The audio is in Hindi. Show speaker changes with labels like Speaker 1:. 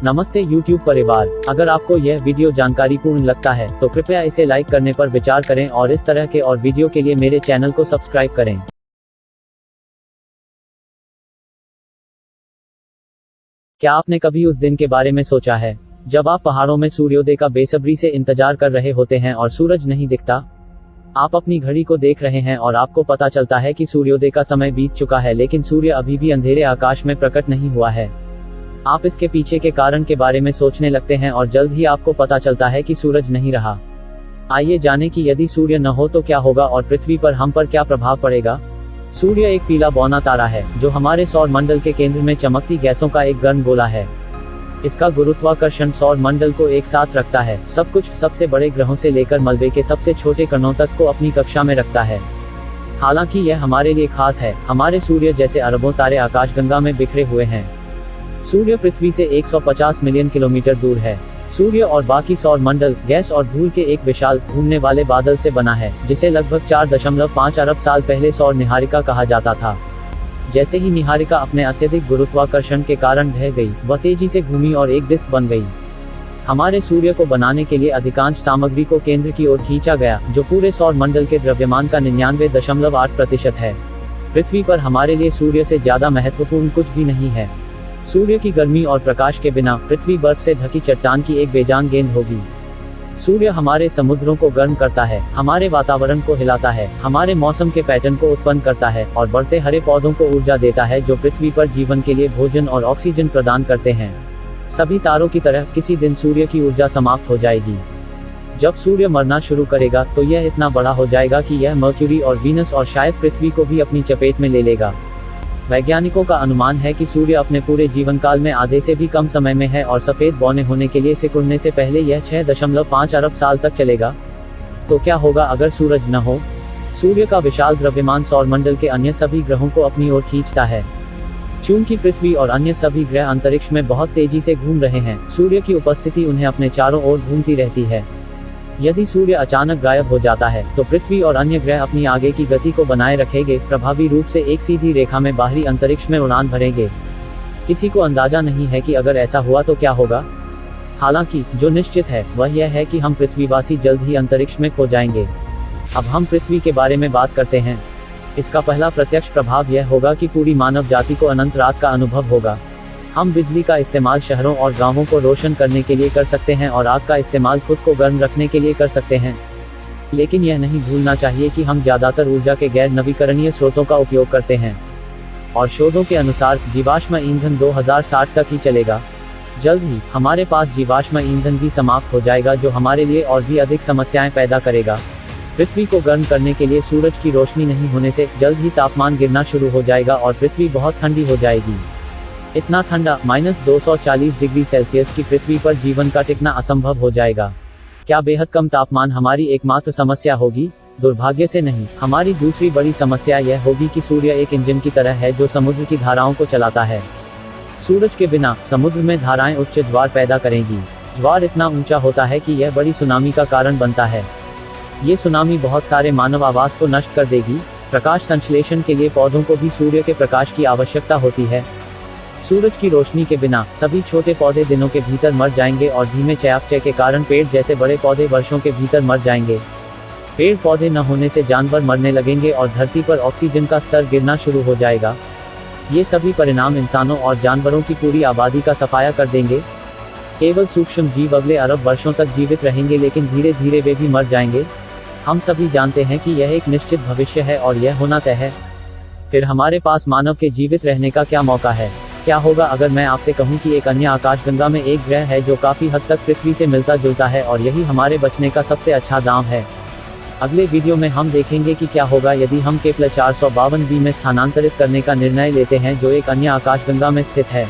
Speaker 1: नमस्ते YouTube परिवार, अगर आपको यह वीडियो जानकारीपूर्ण लगता है तो कृपया इसे लाइक करने पर विचार करें और इस तरह के और वीडियो के लिए मेरे चैनल को सब्सक्राइब करें। क्या आपने कभी उस दिन के बारे में सोचा है जब आप पहाड़ों में सूर्योदय का बेसब्री से इंतजार कर रहे होते हैं और सूरज नहीं दिखता? आप अपनी घड़ी को देख रहे हैं और आपको पता चलता है कि सूर्योदय का समय बीत चुका है, लेकिन सूर्य अभी भी अंधेरे आकाश में प्रकट नहीं हुआ है। आप इसके पीछे के कारण के बारे में सोचने लगते हैं और जल्द ही आपको पता चलता है कि सूरज नहीं रहा। आइए जानें कि यदि सूर्य न हो तो क्या होगा और पृथ्वी पर हम पर क्या प्रभाव पड़ेगा। सूर्य एक पीला बौना तारा है जो हमारे सौर मंडल के केंद्र में चमकती गैसों का एक गर्म गोला है। इसका गुरुत्वाकर्षण सौर मंडल को एक साथ रखता है, सब कुछ सबसे बड़े ग्रहों से लेकर मलबे के सबसे छोटे कणों तक को अपनी कक्षा में रखता है। हालांकि यह हमारे लिए खास है, हमारे सूर्य जैसे अरबों तारे आकाशगंगा में बिखरे हुए हैं। सूर्य पृथ्वी से 150 मिलियन किलोमीटर दूर है। सूर्य और बाकी सौर मंडल गैस और धूल के एक विशाल घूमने वाले बादल से बना है, जिसे लगभग 4.5 अरब साल पहले सौर निहारिका कहा जाता था। जैसे ही निहारिका अपने अत्यधिक गुरुत्वाकर्षण के कारण ढह गई, वह तेजी से घूमी और एक डिस्क बन गई। हमारे सूर्य को बनाने के लिए अधिकांश सामग्री को केंद्र की ओर खींचा गया, जो पूरे सौर मंडल के द्रव्यमान का 99.8% है। पृथ्वी पर हमारे लिए सूर्य से ज्यादा महत्वपूर्ण कुछ भी नहीं है। सूर्य की गर्मी और प्रकाश के बिना पृथ्वी बर्फ से ढकी चट्टान की एक बेजान गेंद होगी। सूर्य हमारे समुद्रों को गर्म करता है, हमारे वातावरण को हिलाता है, हमारे मौसम के पैटर्न को उत्पन्न करता है और बढ़ते हरे पौधों को ऊर्जा देता है, जो पृथ्वी पर जीवन के लिए भोजन और ऑक्सीजन प्रदान करते हैं। सभी तारों की तरह किसी दिन सूर्य की ऊर्जा समाप्त हो जाएगी। जब सूर्य मरना शुरू करेगा तो यह इतना बड़ा हो जाएगा कि यह मर्क्यूरी और वीनस और शायद पृथ्वी को भी अपनी चपेट में ले लेगा। वैज्ञानिकों का अनुमान है कि सूर्य अपने पूरे जीवन काल में आधे से भी कम समय में है और सफेद बौने होने के लिए सिकुड़ने से पहले यह 6.5 अरब साल तक चलेगा। तो क्या होगा अगर सूरज न हो? सूर्य का विशाल द्रव्यमान सौरमंडल के अन्य सभी ग्रहों को अपनी ओर खींचता है। चूंकि पृथ्वी और अन्य सभी ग्रह अंतरिक्ष में बहुत तेजी से घूम रहे हैं, सूर्य की उपस्थिति उन्हें अपने चारों ओर घूमती रहती है। यदि सूर्य अचानक गायब हो जाता है तो पृथ्वी और अन्य ग्रह अपनी आगे की गति को बनाए रखेंगे, प्रभावी रूप से एक सीधी रेखा में बाहरी अंतरिक्ष में उड़ान भरेंगे। किसी को अंदाजा नहीं है कि अगर ऐसा हुआ तो क्या होगा। हालांकि जो निश्चित है वह यह है कि हम पृथ्वीवासी जल्द ही अंतरिक्ष में खो जाएंगे। अब हम पृथ्वी के बारे में बात करते हैं। इसका पहला प्रत्यक्ष प्रभाव यह होगा कि पूरी मानव जाति को अनंत रात का अनुभव होगा। हम बिजली का इस्तेमाल शहरों और गांवों को रोशन करने के लिए कर सकते हैं और आग का इस्तेमाल खुद को गर्म रखने के लिए कर सकते हैं। लेकिन यह नहीं भूलना चाहिए कि हम ज्यादातर ऊर्जा के गैर नवीकरणीय स्रोतों का उपयोग करते हैं और शोधों के अनुसार जीवाश्म ईंधन 2060 तक ही चलेगा। जल्द ही हमारे पास जीवाश्म ईंधन भी समाप्त हो जाएगा, जो हमारे लिए और भी अधिक समस्याएं पैदा करेगा। पृथ्वी को गर्म करने के लिए सूरज की रोशनी नहीं होने से जल्द ही तापमान गिरना शुरू हो जाएगा और पृथ्वी बहुत ठंडी हो जाएगी। इतना ठंडा -240 डिग्री सेल्सियस की पृथ्वी पर जीवन का टिकना असंभव हो जाएगा। क्या बेहद कम तापमान हमारी एकमात्र समस्या होगी? दुर्भाग्य से नहीं। हमारी दूसरी बड़ी समस्या यह होगी कि सूर्य एक इंजन की तरह है जो समुद्र की धाराओं को चलाता है। सूरज के बिना समुद्र में धाराएं उच्च ज्वार पैदा करेंगी। ज्वार इतना ऊंचा होता है कि यह बड़ी सुनामी का कारण बनता है। ये सुनामी बहुत सारे मानव आवास को नष्ट कर देगी। प्रकाश संश्लेषण के लिए पौधों को भी सूर्य के प्रकाश की आवश्यकता होती है। सूरज की रोशनी के बिना सभी छोटे पौधे दिनों के भीतर मर जाएंगे और धीमे चयापचय के कारण पेड़ जैसे बड़े पौधे वर्षों के भीतर मर जाएंगे। पेड़ पौधे न होने से जानवर मरने लगेंगे और धरती पर ऑक्सीजन का स्तर गिरना शुरू हो जाएगा। ये सभी परिणाम इंसानों और जानवरों की पूरी आबादी का सफाया कर देंगे। केवल सूक्ष्म जीव अगले अरब वर्षों तक जीवित रहेंगे, लेकिन धीरे धीरे वे भी मर जाएंगे। हम सभी जानते हैं कि यह एक निश्चित भविष्य है और यह होना तय है। फिर हमारे पास मानव के जीवित रहने का क्या मौका है? क्या होगा अगर मैं आपसे कहूं कि एक अन्य आकाशगंगा में एक ग्रह है जो काफी हद तक पृथ्वी से मिलता जुलता है और यही हमारे बचने का सबसे अच्छा दांव है। अगले वीडियो में हम देखेंगे कि क्या होगा यदि हम केपलर 452b में स्थानांतरित करने का निर्णय लेते हैं, जो एक अन्य आकाशगंगा में स्थित है।